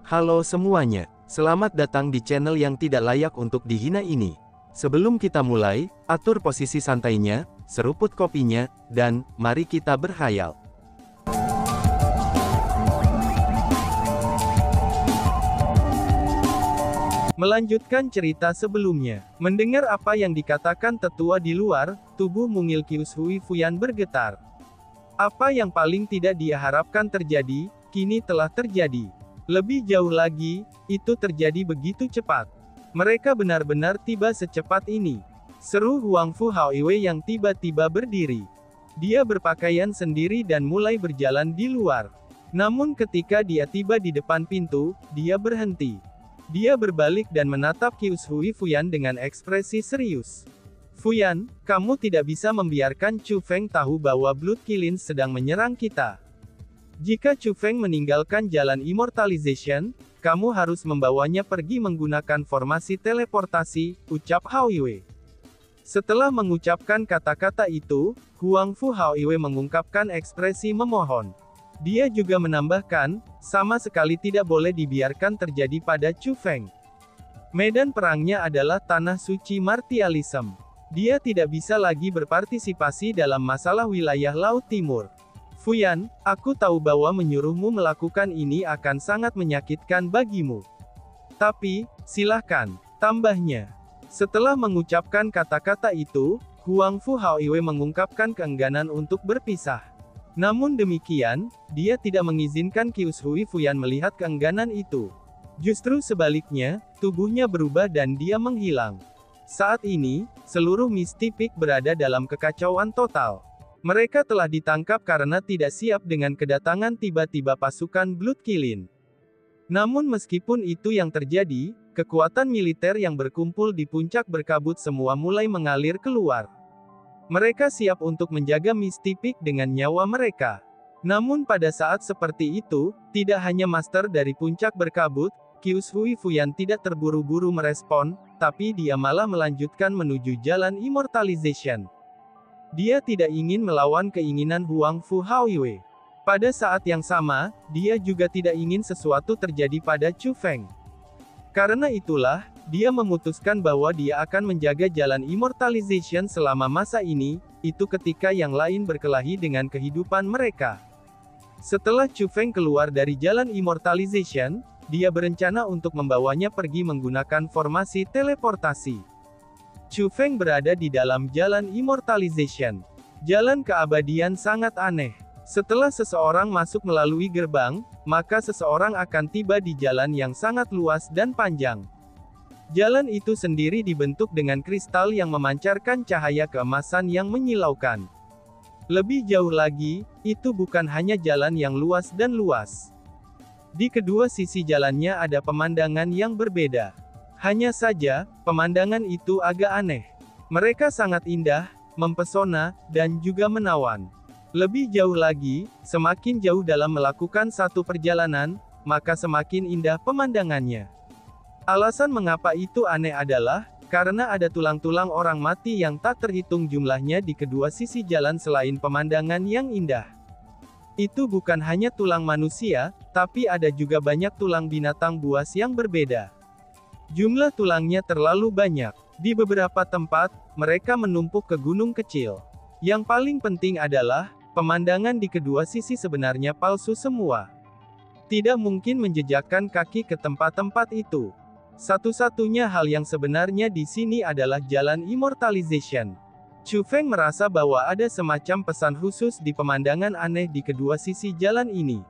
Halo semuanya, selamat datang di channel yang tidak layak untuk dihina ini. Sebelum kita mulai, atur posisi santainya, seruput kopinya, dan mari kita berkhayal. Melanjutkan cerita sebelumnya, mendengar apa yang dikatakan tetua di luar, tubuh mungil Qiyus Hui Fuyan bergetar. Apa yang paling tidak dia harapkan terjadi, kini telah terjadi. Lebih jauh lagi, itu terjadi begitu cepat. Mereka benar-benar tiba secepat ini. Seru Huang Fu Haoiwei yang tiba-tiba berdiri. Dia berpakaian sendiri dan mulai berjalan di luar. Namun ketika dia tiba di depan pintu, dia berhenti. Dia berbalik dan menatap Qiyus Hui Fuyan dengan ekspresi serius. Fuyan, kamu tidak bisa membiarkan Chu Feng tahu bahwa Blood Killings sedang menyerang kita. Jika Chu Feng meninggalkan jalan immortalization, kamu harus membawanya pergi menggunakan formasi teleportasi, ucap Haoiwei. Setelah mengucapkan kata-kata itu, Huang Fu Haoiwei mengungkapkan ekspresi memohon. Dia juga menambahkan, sama sekali tidak boleh dibiarkan terjadi pada Chu Feng. Medan perangnya adalah tanah suci martialism. Dia tidak bisa lagi berpartisipasi dalam masalah wilayah Laut Timur. Fuyan, aku tahu bahwa menyuruhmu melakukan ini akan sangat menyakitkan bagimu. Tapi, silahkan, tambahnya. Setelah mengucapkan kata-kata itu, Huang Fu Haoiwei mengungkapkan keengganan untuk berpisah. Namun demikian, dia tidak mengizinkan Qiyus Hui Fuyan melihat keengganan itu. Justru sebaliknya, tubuhnya berubah dan dia menghilang. Saat ini, seluruh Misty Peak berada dalam kekacauan total. Mereka telah ditangkap karena tidak siap dengan kedatangan tiba-tiba pasukan Blood Killings. Namun meskipun itu yang terjadi, kekuatan militer yang berkumpul di puncak berkabut semua mulai mengalir keluar. Mereka siap untuk menjaga Misty Peak dengan nyawa mereka. Namun pada saat seperti itu, tidak hanya master dari puncak berkabut, Qiyus Hui Fuyan tidak terburu-buru merespon, tapi dia malah melanjutkan menuju jalan immortalization. Dia tidak ingin melawan keinginan Huang Fu Haoiwei. Pada saat yang sama, dia juga tidak ingin sesuatu terjadi pada Chu Feng. Karena itulah, dia memutuskan bahwa dia akan menjaga jalan immortalization selama masa ini, itu ketika yang lain berkelahi dengan kehidupan mereka. Setelah Chu Feng keluar dari jalan immortalization, dia berencana untuk membawanya pergi menggunakan formasi teleportasi. Chu Feng berada di dalam jalan immortalization. Jalan keabadian sangat aneh. Setelah seseorang masuk melalui gerbang, maka seseorang akan tiba di jalan yang sangat luas dan panjang. Jalan itu sendiri dibentuk dengan kristal yang memancarkan cahaya keemasan yang menyilaukan. Lebih jauh lagi, itu bukan hanya jalan yang luas dan luas. Di kedua sisi jalannya ada pemandangan yang berbeda. Hanya saja, pemandangan itu agak aneh. Mereka sangat indah, mempesona, dan juga menawan. Lebih jauh lagi, semakin jauh dalam melakukan satu perjalanan, maka semakin indah pemandangannya. Alasan mengapa itu aneh adalah, karena ada tulang-tulang orang mati yang tak terhitung jumlahnya di kedua sisi jalan selain pemandangan yang indah. Itu bukan hanya tulang manusia, tapi ada juga banyak tulang binatang buas yang berbeda. Jumlah tulangnya terlalu banyak. Di beberapa tempat, mereka menumpuk ke gunung kecil. Yang paling penting adalah, pemandangan di kedua sisi sebenarnya palsu semua. Tidak mungkin menjejakkan kaki ke tempat-tempat itu. Satu-satunya hal yang sebenarnya di sini adalah jalan immortalization. Chu Feng merasa bahwa ada semacam pesan khusus di pemandangan aneh di kedua sisi jalan ini.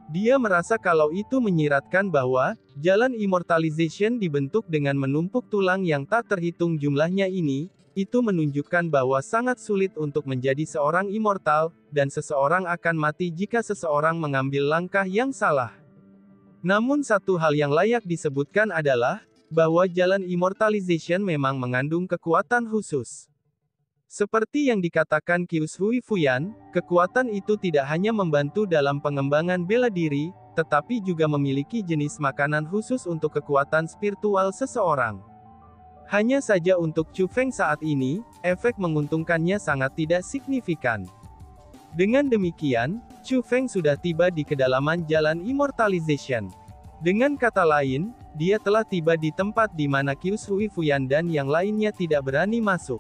Dia merasa kalau itu menyiratkan bahwa, jalan immortalization dibentuk dengan menumpuk tulang yang tak terhitung jumlahnya ini, itu menunjukkan bahwa sangat sulit untuk menjadi seorang immortal, dan seseorang akan mati jika seseorang mengambil langkah yang salah. Namun satu hal yang layak disebutkan adalah, bahwa jalan immortalization memang mengandung kekuatan khusus. Seperti yang dikatakan Qiyus Hui Fuyan, kekuatan itu tidak hanya membantu dalam pengembangan bela diri, tetapi juga memiliki jenis makanan khusus untuk kekuatan spiritual seseorang. Hanya saja untuk Chu Feng saat ini, efek menguntungkannya sangat tidak signifikan. Dengan demikian, Chu Feng sudah tiba di kedalaman jalan immortalization. Dengan kata lain, dia telah tiba di tempat di mana Qiu Shui Fuyan dan yang lainnya tidak berani masuk.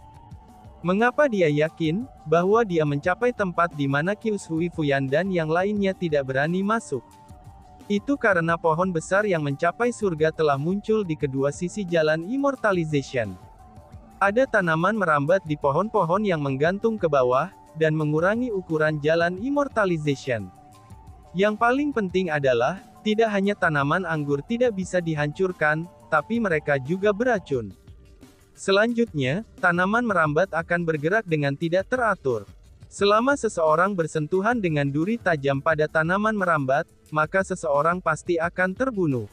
Mengapa dia yakin bahwa dia mencapai tempat di mana Qiu Shui Fuyan dan yang lainnya tidak berani masuk? Itu karena pohon besar yang mencapai surga telah muncul di kedua sisi jalan Immortalization. Ada tanaman merambat di pohon-pohon yang menggantung ke bawah, dan mengurangi ukuran jalan Immortalization. Yang paling penting adalah, tidak hanya tanaman anggur tidak bisa dihancurkan, tapi mereka juga beracun. Selanjutnya, tanaman merambat akan bergerak dengan tidak teratur. Selama seseorang bersentuhan dengan duri tajam pada tanaman merambat, maka seseorang pasti akan terbunuh.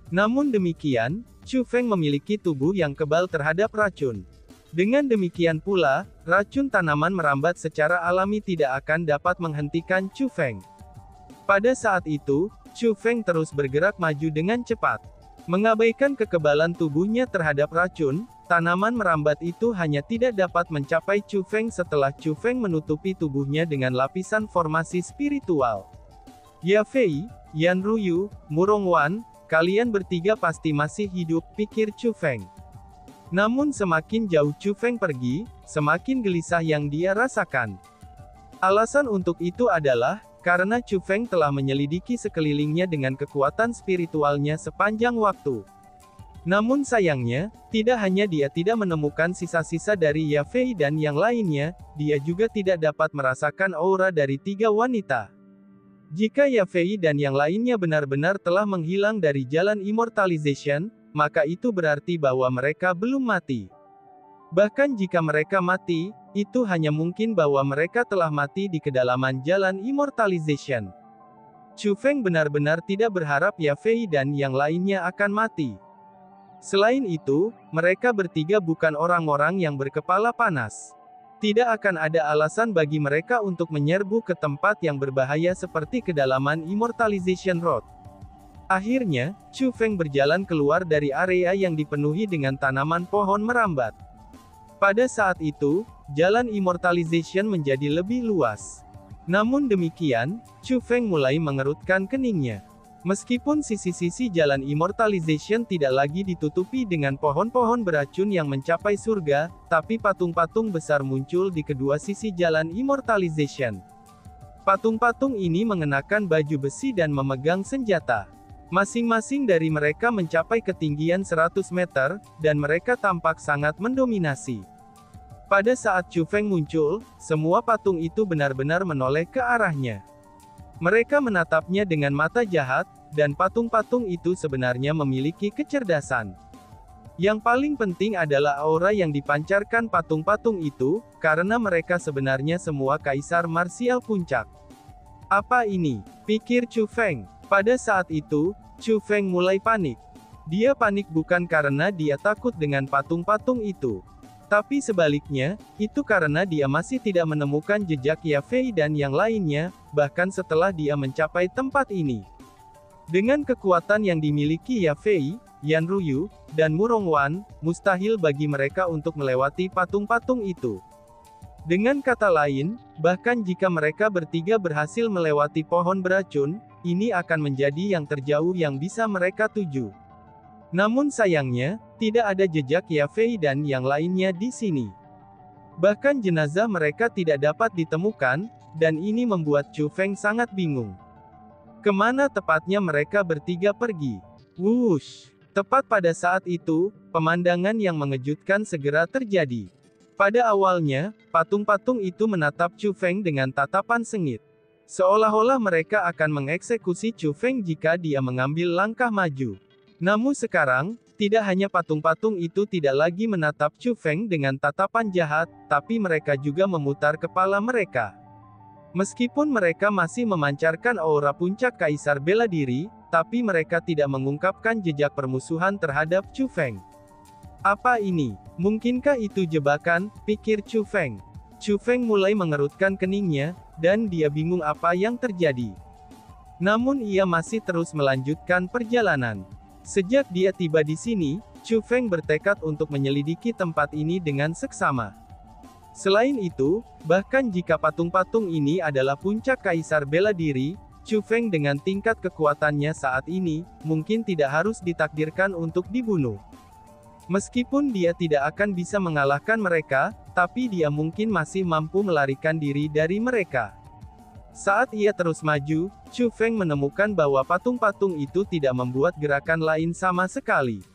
Namun demikian, Chu Feng memiliki tubuh yang kebal terhadap racun. Dengan demikian pula, racun tanaman merambat secara alami tidak akan dapat menghentikan Chu Feng. Pada saat itu, Chu Feng terus bergerak maju dengan cepat. Mengabaikan kekebalan tubuhnya terhadap racun, tanaman merambat itu hanya tidak dapat mencapai Chu Feng setelah Chu Feng menutupi tubuhnya dengan lapisan formasi spiritual. Ya Fei, Yan Ruyu, Murong Wan, kalian bertiga pasti masih hidup, pikir Chu Feng. Namun semakin jauh Chu Feng pergi, semakin gelisah yang dia rasakan. Alasan untuk itu adalah, karena Chu Feng telah menyelidiki sekelilingnya dengan kekuatan spiritualnya sepanjang waktu. Namun sayangnya, tidak hanya dia tidak menemukan sisa-sisa dari Ya Fei dan yang lainnya, dia juga tidak dapat merasakan aura dari 3 wanita. Jika Ya Fei dan yang lainnya benar-benar telah menghilang dari jalan Immortalization, maka itu berarti bahwa mereka belum mati. Bahkan jika mereka mati, itu hanya mungkin bahwa mereka telah mati di kedalaman jalan Immortalization. Chu Feng benar-benar tidak berharap Ya Fei dan yang lainnya akan mati. Selain itu, mereka bertiga bukan orang-orang yang berkepala panas. Tidak akan ada alasan bagi mereka untuk menyerbu ke tempat yang berbahaya seperti kedalaman Immortalization Road. Akhirnya, Chu Feng berjalan keluar dari area yang dipenuhi dengan tanaman pohon merambat. Pada saat itu, jalan Immortalization menjadi lebih luas. Namun demikian, Chu Feng mulai mengerutkan keningnya. Meskipun sisi-sisi jalan Immortalization tidak lagi ditutupi dengan pohon-pohon beracun yang mencapai surga, tapi patung-patung besar muncul di kedua sisi jalan Immortalization. Patung-patung ini mengenakan baju besi dan memegang senjata. Masing-masing dari mereka mencapai ketinggian 100 meter, dan mereka tampak sangat mendominasi. Pada saat Chu Feng muncul, semua patung itu benar-benar menoleh ke arahnya. Mereka menatapnya dengan mata jahat, dan patung-patung itu sebenarnya memiliki kecerdasan. Yang paling penting adalah aura yang dipancarkan patung-patung itu, karena mereka sebenarnya semua kaisar marsial puncak. Apa ini? Pikir Chu Feng. Pada saat itu, Chu Feng mulai panik. Dia panik bukan karena dia takut dengan patung-patung itu. Tapi sebaliknya, itu karena dia masih tidak menemukan jejak Ya Fei dan yang lainnya, bahkan setelah dia mencapai tempat ini. Dengan kekuatan yang dimiliki Ya Fei, Yan Ruyu, dan Murong Wan, mustahil bagi mereka untuk melewati patung-patung itu. Dengan kata lain, bahkan jika mereka bertiga berhasil melewati pohon beracun, ini akan menjadi yang terjauh yang bisa mereka tuju. Namun sayangnya, tidak ada jejak Ya Fei dan yang lainnya di sini. Bahkan jenazah mereka tidak dapat ditemukan, dan ini membuat Chu Feng sangat bingung. Kemana tepatnya mereka bertiga pergi? Wush! Tepat pada saat itu, pemandangan yang mengejutkan segera terjadi. Pada awalnya, patung-patung itu menatap Chu Feng dengan tatapan sengit. Seolah-olah mereka akan mengeksekusi Chu Feng jika dia mengambil langkah maju. Namun sekarang, tidak hanya patung-patung itu tidak lagi menatap Chu Feng dengan tatapan jahat, tapi mereka juga memutar kepala mereka. Meskipun mereka masih memancarkan aura puncak kaisar bela diri, tapi mereka tidak mengungkapkan jejak permusuhan terhadap Chu Feng. Apa ini? Mungkinkah itu jebakan? Pikir Chu Feng. Chu Feng mulai mengerutkan keningnya, dan dia bingung apa yang terjadi. Namun ia masih terus melanjutkan perjalanan. Sejak dia tiba di sini, Chu Feng bertekad untuk menyelidiki tempat ini dengan seksama. Selain itu, bahkan jika patung-patung ini adalah puncak kaisar bela diri, Chu Feng dengan tingkat kekuatannya saat ini, mungkin tidak harus ditakdirkan untuk dibunuh. Meskipun dia tidak akan bisa mengalahkan mereka, tapi dia mungkin masih mampu melarikan diri dari mereka. Saat ia terus maju, Chu Feng menemukan bahwa patung-patung itu tidak membuat gerakan lain sama sekali.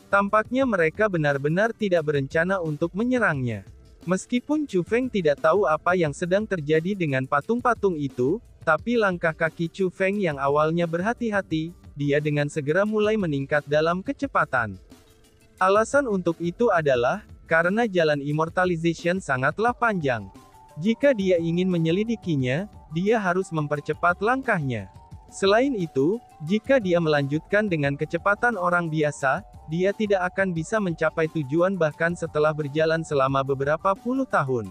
Tampaknya mereka benar-benar tidak berencana untuk menyerangnya. Meskipun Chu Feng tidak tahu apa yang sedang terjadi dengan patung-patung itu, tapi langkah kaki Chu Feng yang awalnya berhati-hati, dia dengan segera mulai meningkat dalam kecepatan. Alasan untuk itu adalah, karena jalan immortalization sangatlah panjang. Jika dia ingin menyelidikinya, dia harus mempercepat langkahnya. Selain itu, jika dia melanjutkan dengan kecepatan orang biasa, dia tidak akan bisa mencapai tujuan bahkan setelah berjalan selama beberapa puluh tahun.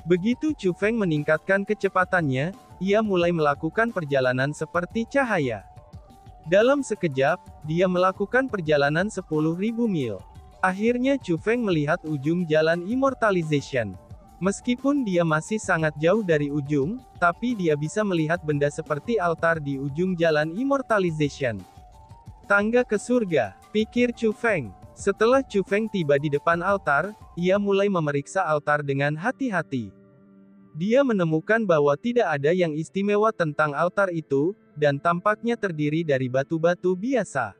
Begitu Chu Feng meningkatkan kecepatannya, ia mulai melakukan perjalanan seperti cahaya. Dalam sekejap, dia melakukan perjalanan 10.000 mil. Akhirnya Chu Feng melihat ujung jalan immortalization. Meskipun dia masih sangat jauh dari ujung, tapi dia bisa melihat benda seperti altar di ujung jalan immortalization. Tangga ke surga, pikir Chu Feng. Setelah Chu Feng tiba di depan altar, ia mulai memeriksa altar dengan hati-hati. Dia menemukan bahwa tidak ada yang istimewa tentang altar itu, dan tampaknya terdiri dari batu-batu biasa.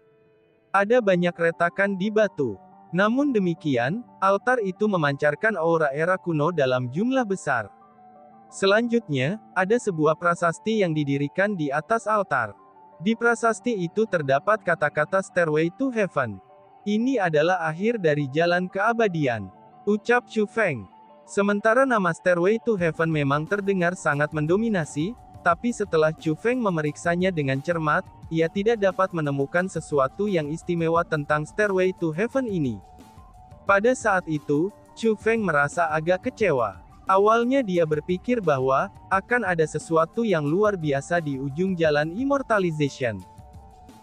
Ada banyak retakan di batu. Namun demikian, altar itu memancarkan aura era kuno dalam jumlah besar. Selanjutnya, ada sebuah prasasti yang didirikan di atas altar. Di prasasti itu terdapat kata-kata Stairway to Heaven. Ini adalah akhir dari jalan keabadian, ucap Chu Feng. Sementara nama Stairway to Heaven memang terdengar sangat mendominasi, tapi setelah Chu Feng memeriksanya dengan cermat, ia tidak dapat menemukan sesuatu yang istimewa tentang Stairway to Heaven ini. Pada saat itu, Chu Feng merasa agak kecewa. Awalnya dia berpikir bahwa akan ada sesuatu yang luar biasa di ujung jalan immortalization.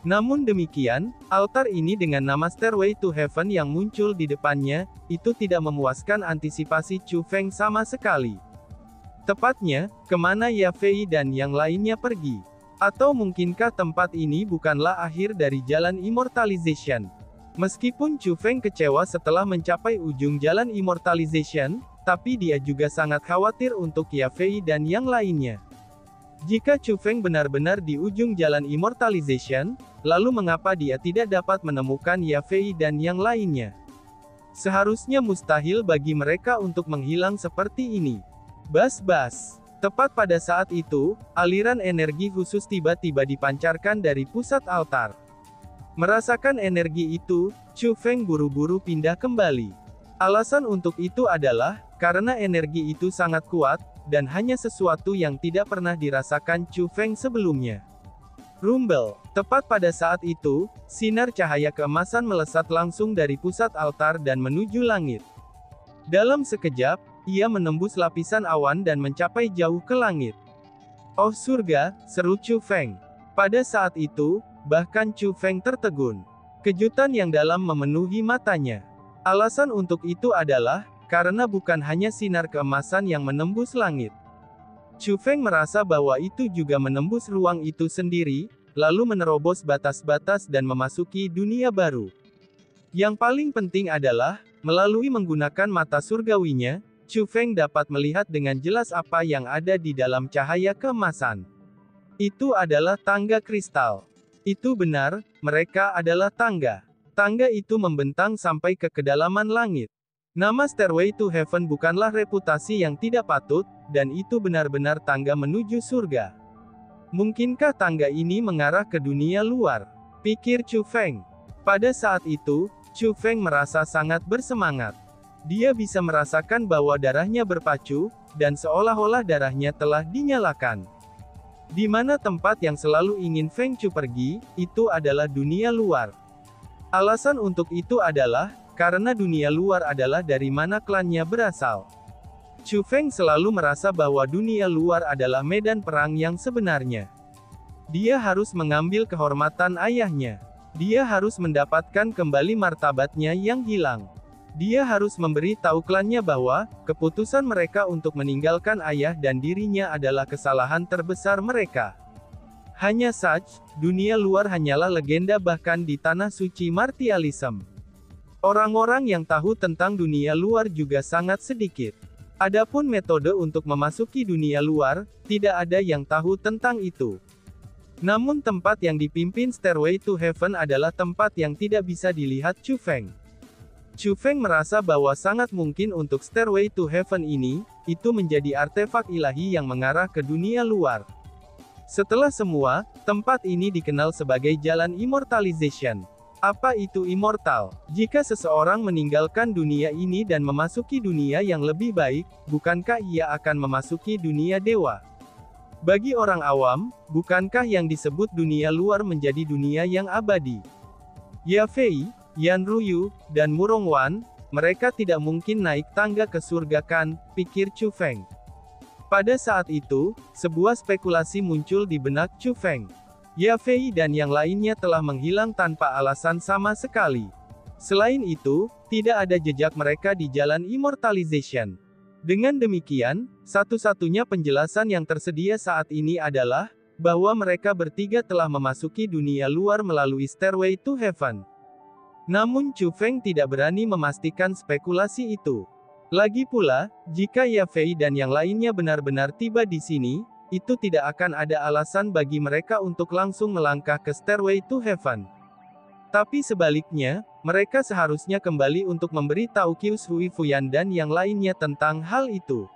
Namun demikian, altar ini dengan nama Stairway to Heaven yang muncul di depannya, itu tidak memuaskan antisipasi Chu Feng sama sekali. Tepatnya, kemana Ya Fei dan yang lainnya pergi? Atau mungkinkah tempat ini bukanlah akhir dari jalan immortalization? Meskipun Chu Feng kecewa setelah mencapai ujung jalan immortalization, tapi dia juga sangat khawatir untuk Ya Fei dan yang lainnya. Jika Chu Feng benar-benar di ujung jalan immortalization, lalu mengapa dia tidak dapat menemukan Ya Fei dan yang lainnya? Seharusnya mustahil bagi mereka untuk menghilang seperti ini. Bas-bas. Tepat pada saat itu, aliran energi khusus tiba-tiba dipancarkan dari pusat altar. Merasakan energi itu, Chu Feng buru-buru pindah kembali. Alasan untuk itu adalah, karena energi itu sangat kuat, dan hanya sesuatu yang tidak pernah dirasakan Chu Feng sebelumnya. Rumble. Tepat pada saat itu, sinar cahaya keemasan melesat langsung dari pusat altar dan menuju langit. Dalam sekejap, ia menembus lapisan awan dan mencapai jauh ke langit. Oh surga, seru Chu Feng. Pada saat itu, bahkan Chu Feng tertegun. Kejutan yang dalam memenuhi matanya. Alasan untuk itu adalah, karena bukan hanya sinar keemasan yang menembus langit. Chu Feng merasa bahwa itu juga menembus ruang itu sendiri, lalu menerobos batas-batas dan memasuki dunia baru. Yang paling penting adalah, melalui menggunakan mata surgawinya, Chu Feng dapat melihat dengan jelas apa yang ada di dalam cahaya keemasan. Itu adalah tangga kristal. Itu benar, mereka adalah tangga. Tangga itu membentang sampai ke kedalaman langit. Nama Stairway to Heaven bukanlah reputasi yang tidak patut, dan itu benar-benar tangga menuju surga. Mungkinkah tangga ini mengarah ke dunia luar? Pikir Chu Feng. Pada saat itu, Chu Feng merasa sangat bersemangat. Dia bisa merasakan bahwa darahnya berpacu, dan seolah-olah darahnya telah dinyalakan. Di mana tempat yang selalu ingin Feng Chu pergi, itu adalah dunia luar. Alasan untuk itu adalah, karena dunia luar adalah dari mana klannya berasal. Chu Feng selalu merasa bahwa dunia luar adalah medan perang yang sebenarnya. Dia harus mengambil kehormatan ayahnya. Dia harus mendapatkan kembali martabatnya yang hilang. Dia harus memberi tahu klannya bahwa, keputusan mereka untuk meninggalkan ayah dan dirinya adalah kesalahan terbesar mereka. Hanya saja, dunia luar hanyalah legenda bahkan di tanah suci martialism. Orang-orang yang tahu tentang dunia luar juga sangat sedikit. Adapun metode untuk memasuki dunia luar, tidak ada yang tahu tentang itu. Namun tempat yang dipimpin Stairway to Heaven adalah tempat yang tidak bisa dilihat Chu Feng. Chu Feng merasa bahwa sangat mungkin untuk Stairway to Heaven ini, itu menjadi artefak ilahi yang mengarah ke dunia luar. Setelah semua, tempat ini dikenal sebagai Jalan Immortalization. Apa itu immortal? Jika seseorang meninggalkan dunia ini dan memasuki dunia yang lebih baik, bukankah ia akan memasuki dunia dewa? Bagi orang awam, bukankah yang disebut dunia luar menjadi dunia yang abadi? Ya Fei, Yan Ruyu, dan Murong Wan, mereka tidak mungkin naik tangga ke surga kan, pikir Chu Feng. Pada saat itu, sebuah spekulasi muncul di benak Chu Feng. Ya Fei dan yang lainnya telah menghilang tanpa alasan sama sekali. Selain itu, tidak ada jejak mereka di Jalan Immortalization. Dengan demikian, satu-satunya penjelasan yang tersedia saat ini adalah, bahwa mereka bertiga telah memasuki dunia luar melalui Stairway to Heaven. Namun Chu Feng tidak berani memastikan spekulasi itu. Lagi pula, jika Ya Fei dan yang lainnya benar-benar tiba di sini, itu tidak akan ada alasan bagi mereka untuk langsung melangkah ke Stairway to Heaven. Tapi sebaliknya, mereka seharusnya kembali untuk memberi tahu Qius Hui Fuyan dan yang lainnya tentang hal itu.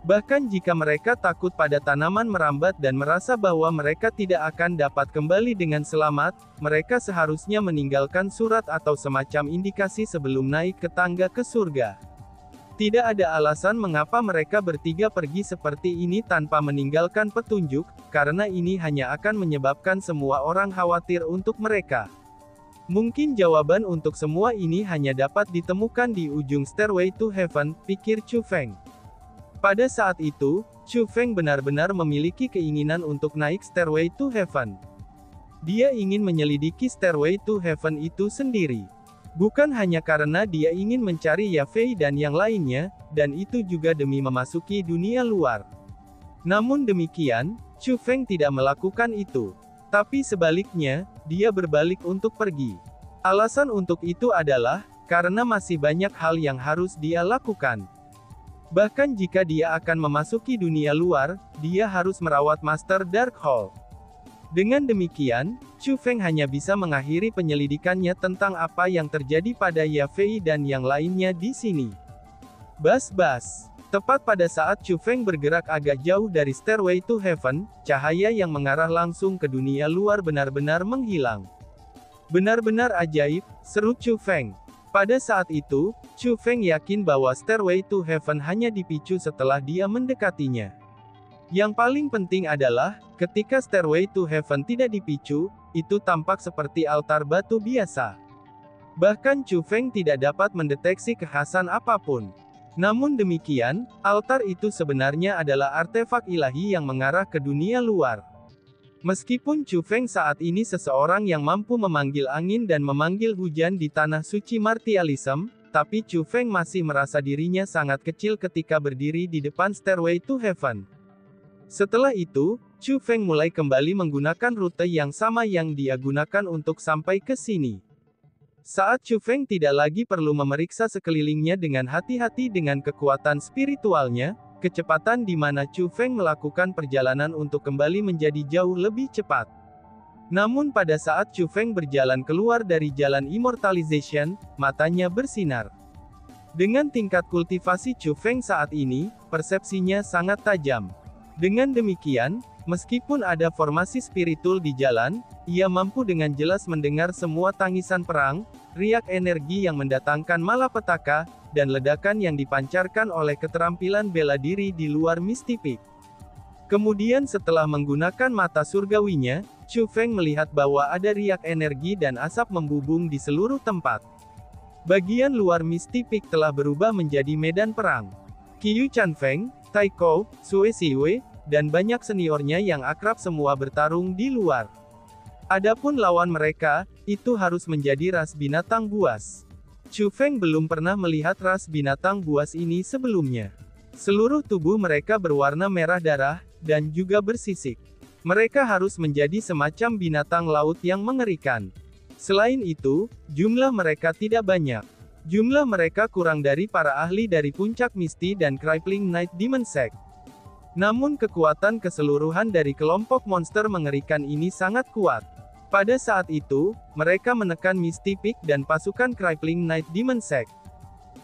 Bahkan jika mereka takut pada tanaman merambat dan merasa bahwa mereka tidak akan dapat kembali dengan selamat, mereka seharusnya meninggalkan surat atau semacam indikasi sebelum naik ke tangga ke surga. Tidak ada alasan mengapa mereka bertiga pergi seperti ini tanpa meninggalkan petunjuk, karena ini hanya akan menyebabkan semua orang khawatir untuk mereka. Mungkin jawaban untuk semua ini hanya dapat ditemukan di ujung Stairway to Heaven, pikir Chu Feng. Pada saat itu, Chu Feng benar-benar memiliki keinginan untuk naik Stairway to Heaven. Dia ingin menyelidiki Stairway to Heaven itu sendiri. Bukan hanya karena dia ingin mencari Ya Fei dan yang lainnya, dan itu juga demi memasuki dunia luar. Namun demikian, Chu Feng tidak melakukan itu. Tapi sebaliknya, dia berbalik untuk pergi. Alasan untuk itu adalah, karena masih banyak hal yang harus dia lakukan. Bahkan jika dia akan memasuki dunia luar, dia harus merawat Master Darkhold. Dengan demikian, Chu Feng hanya bisa mengakhiri penyelidikannya tentang apa yang terjadi pada Ya Fei dan yang lainnya di sini. Bas-bas. Tepat pada saat Chu Feng bergerak agak jauh dari Stairway to Heaven, cahaya yang mengarah langsung ke dunia luar benar-benar menghilang. Benar-benar ajaib, seru Chu Feng. Pada saat itu, Chu Feng yakin bahwa Stairway to Heaven hanya dipicu setelah dia mendekatinya. Yang paling penting adalah, ketika Stairway to Heaven tidak dipicu, itu tampak seperti altar batu biasa. Bahkan Chu Feng tidak dapat mendeteksi kekhasan apapun. Namun demikian, altar itu sebenarnya adalah artefak ilahi yang mengarah ke dunia luar. Meskipun Chu Feng saat ini seseorang yang mampu memanggil angin dan memanggil hujan di tanah suci martialism, tapi Chu Feng masih merasa dirinya sangat kecil ketika berdiri di depan Stairway to Heaven. Setelah itu, Chu Feng mulai kembali menggunakan rute yang sama yang dia gunakan untuk sampai ke sini. Saat Chu Feng tidak lagi perlu memeriksa sekelilingnya dengan hati-hati dengan kekuatan spiritualnya, kecepatan di mana Chu Feng melakukan perjalanan untuk kembali menjadi jauh lebih cepat. Namun pada saat Chu Feng berjalan keluar dari Jalan Immortalization, matanya bersinar. Dengan tingkat kultivasi Chu Feng saat ini, persepsinya sangat tajam. Dengan demikian, meskipun ada formasi spiritual di jalan, ia mampu dengan jelas mendengar semua tangisan perang, riak energi yang mendatangkan malapetaka, dan ledakan yang dipancarkan oleh keterampilan bela diri di luar Mistipik. Kemudian setelah menggunakan mata surgawinya, Chu Feng melihat bahwa ada riak energi dan asap membubung di seluruh tempat. Bagian luar Mistipik telah berubah menjadi medan perang. Qiu Chanfeng, Tai Kou, Sue Siwei, dan banyak seniornya yang akrab semua bertarung di luar. Adapun lawan mereka, itu harus menjadi ras binatang buas. Chu Feng belum pernah melihat ras binatang buas ini sebelumnya. Seluruh tubuh mereka berwarna merah darah, dan juga bersisik. Mereka harus menjadi semacam binatang laut yang mengerikan. Selain itu, jumlah mereka tidak banyak. Jumlah mereka kurang dari para ahli dari Puncak Misti dan Crippling Night Demon Sect. Namun kekuatan keseluruhan dari kelompok monster mengerikan ini sangat kuat. Pada saat itu, mereka menekan Misty Peak dan pasukan Crippling Night Demon Sect.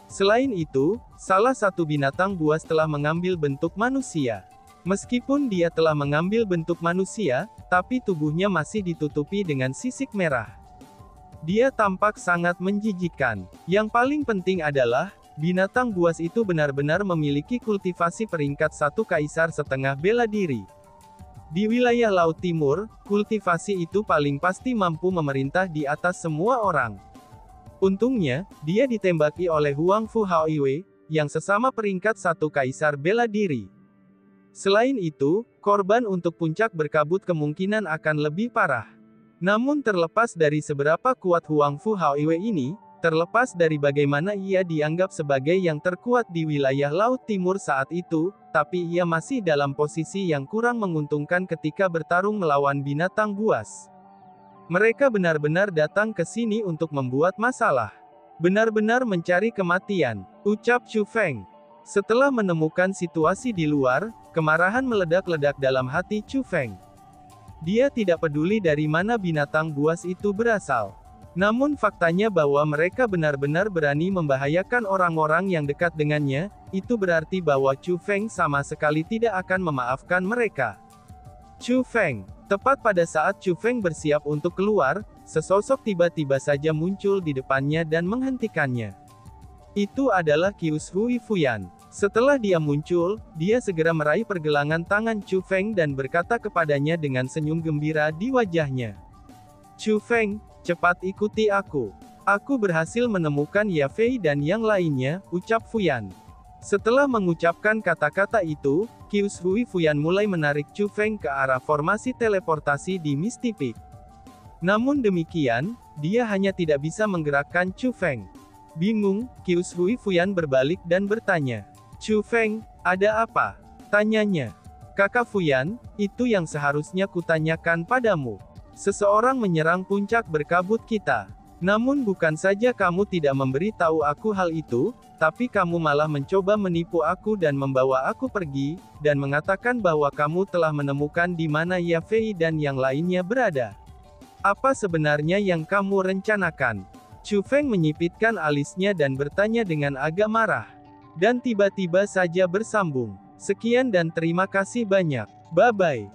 Selain itu, salah satu binatang buas telah mengambil bentuk manusia. Meskipun dia telah mengambil bentuk manusia, tapi tubuhnya masih ditutupi dengan sisik merah. Dia tampak sangat menjijikkan. Yang paling penting adalah, binatang buas itu benar-benar memiliki kultivasi peringkat 1 kaisar setengah bela diri. Di wilayah Laut Timur, kultivasi itu paling pasti mampu memerintah di atas semua orang. Untungnya, dia ditembaki oleh Huang Fu Haoiwei, yang sesama peringkat 1 kaisar bela diri. Selain itu, korban untuk puncak berkabut kemungkinan akan lebih parah. Namun terlepas dari seberapa kuat Huang Fu Haoiwei ini, terlepas dari bagaimana ia dianggap sebagai yang terkuat di wilayah Laut Timur saat itu, tapi ia masih dalam posisi yang kurang menguntungkan ketika bertarung melawan binatang buas. Mereka benar-benar datang ke sini untuk membuat masalah. Benar-benar mencari kematian, ucap Chu Feng. Setelah menemukan situasi di luar, kemarahan meledak-ledak dalam hati Chu Feng. Dia tidak peduli dari mana binatang buas itu berasal. Namun faktanya bahwa mereka benar-benar berani membahayakan orang-orang yang dekat dengannya, itu berarti bahwa Chu Feng sama sekali tidak akan memaafkan mereka. Chu Feng. Tepat pada saat Chu Feng bersiap untuk keluar, sesosok tiba-tiba saja muncul di depannya dan menghentikannya. Itu adalah Qius Hui Fuyan. Setelah dia muncul, dia segera meraih pergelangan tangan Chu Feng dan berkata kepadanya dengan senyum gembira di wajahnya. Chu Feng, cepat ikuti aku. Aku berhasil menemukan Ya Fei dan yang lainnya, ucap Fuyan. Setelah mengucapkan kata-kata itu, Qius Hui Fuyan mulai menarik Chu Feng ke arah formasi teleportasi di Misty Peak. Namun demikian, dia hanya tidak bisa menggerakkan Chu Feng. Bingung, Qius Hui Fuyan berbalik dan bertanya. Chu Feng, ada apa? Tanyanya. Kakak Fuyan, itu yang seharusnya kutanyakan padamu. Seseorang menyerang puncak berkabut kita. Namun bukan saja kamu tidak memberi tahu aku hal itu, tapi kamu malah mencoba menipu aku dan membawa aku pergi, dan mengatakan bahwa kamu telah menemukan di mana Ya Fei dan yang lainnya berada. Apa sebenarnya yang kamu rencanakan? Chu Feng menyipitkan alisnya dan bertanya dengan agak marah. Dan tiba-tiba saja bersambung. Sekian dan terima kasih banyak. Bye-bye.